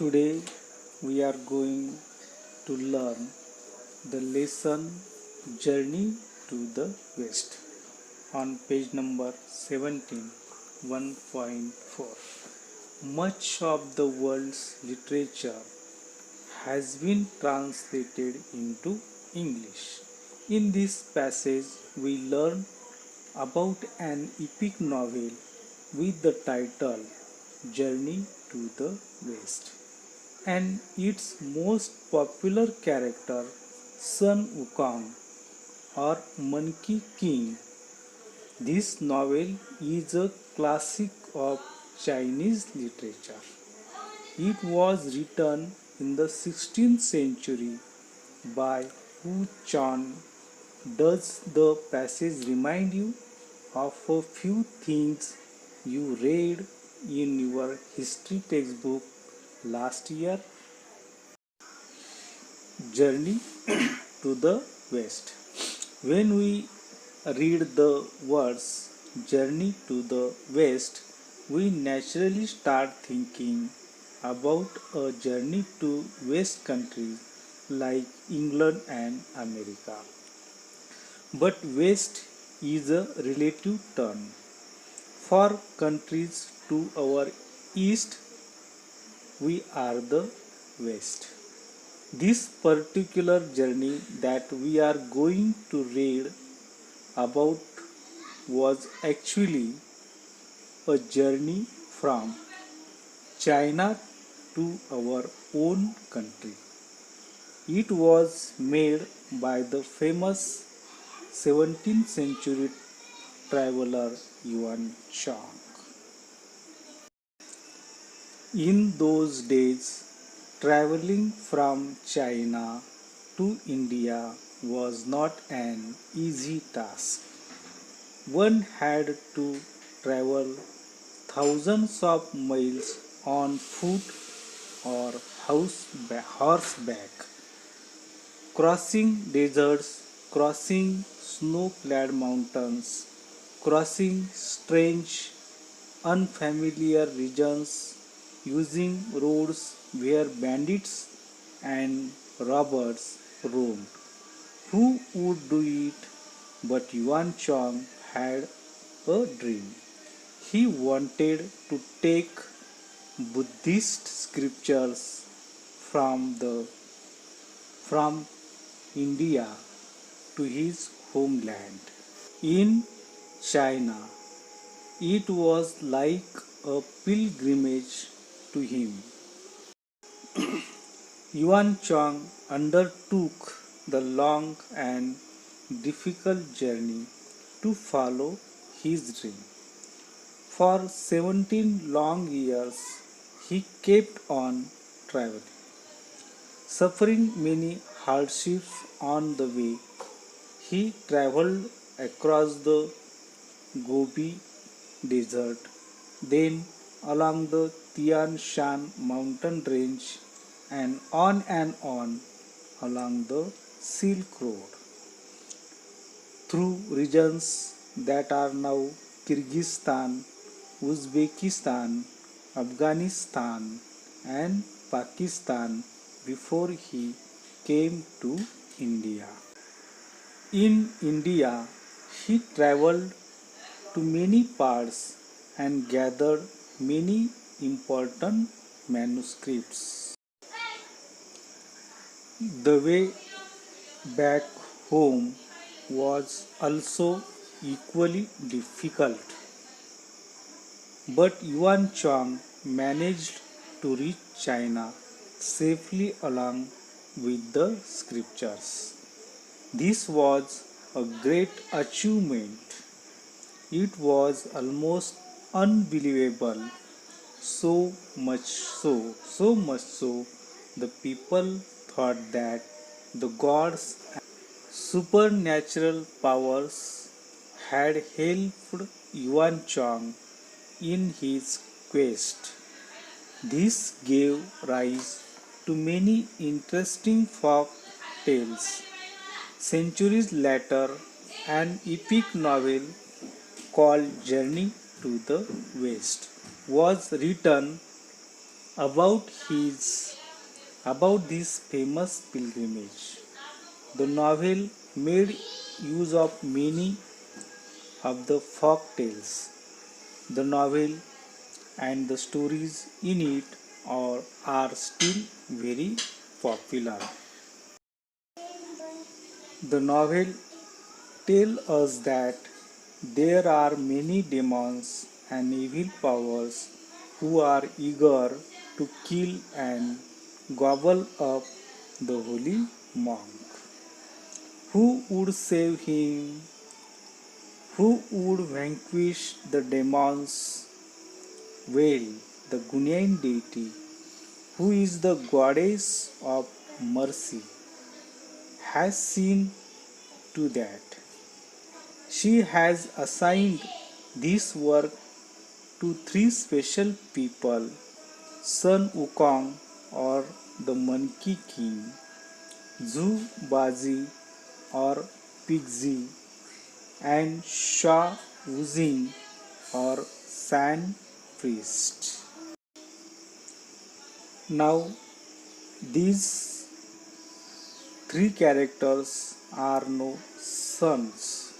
Today we are going to learn the lesson Journey to the West on page number 17, 1.4. Much of the world's literature has been translated into English. In this passage, we learn about an epic novel with the title Journey to the West and its most popular character Sun Wukong or Monkey King. This novel is a classic of Chinese literature. It was written in the 16th century by Hu Chan. Does the passage remind you of a few things you read in your history textbook last year? Journey to the West. When we read the words Journey to the West, we naturally start thinking about a journey to West countries like England and America. But West is a relative term. For countries to our east, we are the West. This particular journey that we are going to read about was actually a journey from China to our own country. It was made by the famous 17th century traveler Yuan Chang. In those days, traveling from China to India was not an easy task. One had to travel thousands of miles on foot or horseback, crossing deserts, crossing snow-clad mountains, crossing strange, unfamiliar regions, using roads where bandits and robbers roamed. Who would do it? But Yuan Chang had a dream. He wanted to take Buddhist scriptures from India to his homeland. In China, it was like a pilgrimage to him. Yuan Chang undertook the long and difficult journey to follow his dream. For 17 long years, he kept on traveling, suffering many hardships on the way. He traveled across the Gobi Desert, then along the Tian Shan mountain range, and on along the Silk Road, through regions that are now Kyrgyzstan, Uzbekistan, Afghanistan, and Pakistan before he came to India. In India, he traveled to many parts and gathered many important manuscripts. The way back home was also equally difficult, but Yuan Chang managed to reach China safely along with the scriptures. This was a great achievement. It was almost unbelievable, so much so, the people thought that the gods and supernatural powers had helped Yuan Chang in his quest. This gave rise to many interesting folk tales. Centuries later, an epic novel called Journey to the West was written about his about this famous pilgrimage. The novel made use of many of the folk tales. The novel and the stories in it are still very popular. The novel tells us that there are many demons and evil powers who are eager to kill and gobble up the holy monk. Who would save him? Who would vanquish the demons? Well, the Gunean deity, who is the goddess of mercy, has seen to that. She has assigned this work to three special people: Sun Wukong or the Monkey King, Zhu Bazi or Pigzi, and Sha Wuzing or Sand Priest. Now, these three characters are no sons.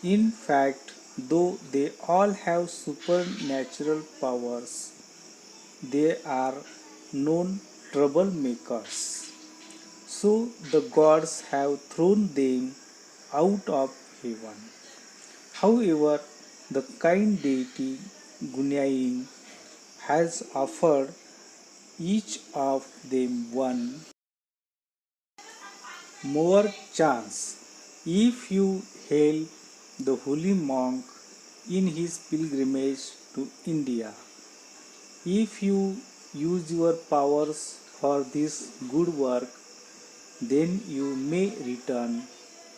In fact, though they all have supernatural powers, they are known troublemakers. So the gods have thrown them out of heaven. However, the kind deity Gunyain has offered each of them one more chance. If you help the holy monk in his pilgrimage to India, if you use your powers for this good work, then you may return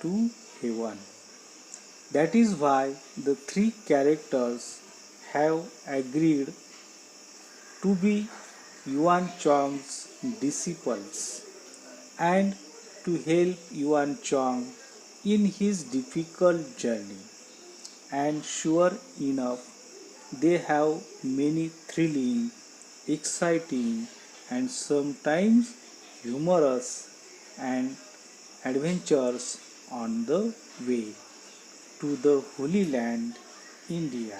to heaven. That is why the three characters have agreed to be Yuan Chong's disciples and to help Yuan Chong in his difficult journey. And sure enough, they have many thrilling, exciting, and sometimes humorous and adventures on the way to the Holy Land, India.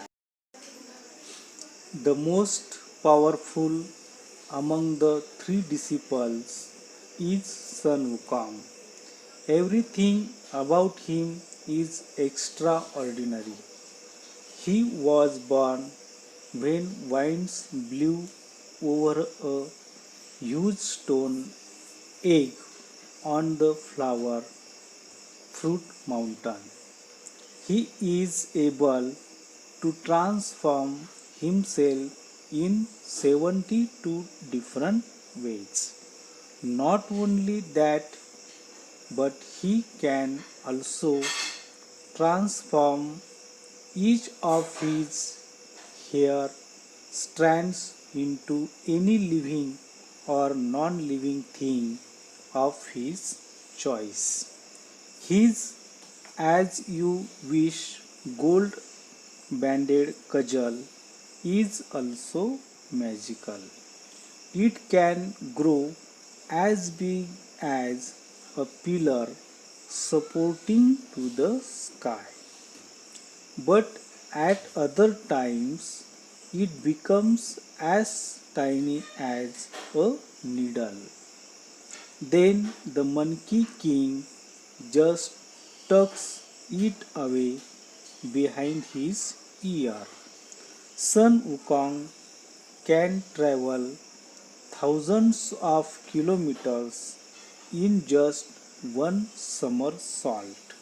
The most powerful among the three disciples is Sun Wukong. Everything about him is extraordinary. He was born when winds blew over a huge stone egg on the flower fruit mountain. He is able to transform himself in 72 different ways. Not only that, but he can also transform each of his hair strands into any living or non-living thing of his choice. His as you wish gold banded cudgel is also magical. It can grow as big as a pillar supporting to the sky. But at other times it becomes as tiny as a needle. Then the Monkey King just tucks it away behind his ear. Sun Wukong can travel thousands of kilometers in just one somersault.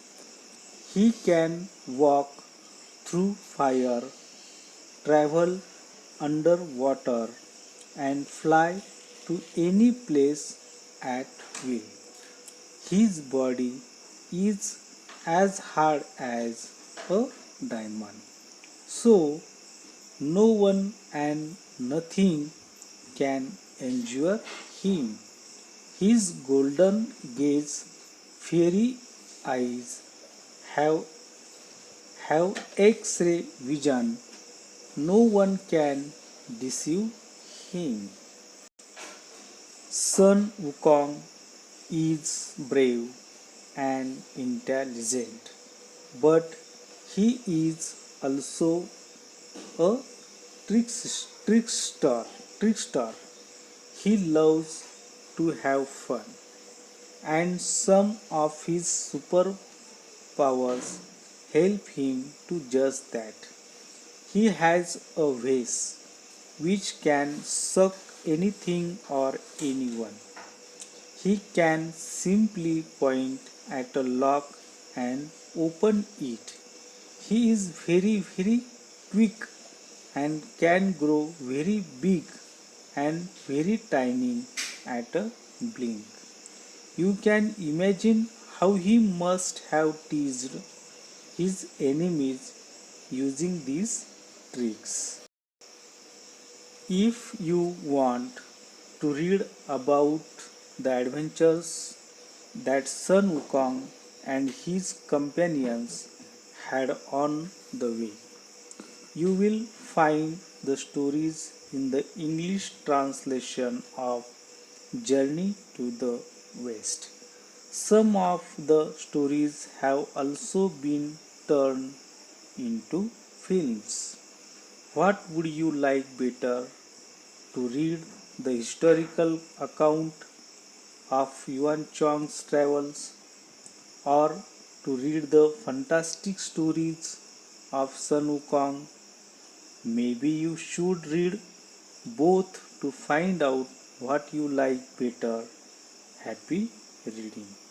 He can walk through fire, travel underwater, and fly to any place at will. His body is as hard as a diamond. So, no one and nothing can endure him. His golden gaze, fiery eyes have, have X ray vision. No one can deceive him. Sun Wukong is brave and intelligent, but he is also a trickster. Trickster. He loves to have fun, and some of his superpowers help him to just that. He has a vase which can suck anything or anyone. He can simply point at a lock and open it. He is very quick and can grow very big and very tiny at a blink. You can imagine how he must have teased his enemies using these tricks. If you want to read about the adventures that Sun Wukong and his companions had on the way, you will find the stories in the English translation of Journey to the West. Some of the stories have also been turned into films. What would you like better, to read the historical account of Yuan Chong's travels, or to read the fantastic stories of Sun Wukong? Maybe you should read both to find out what you like better. Happy reading!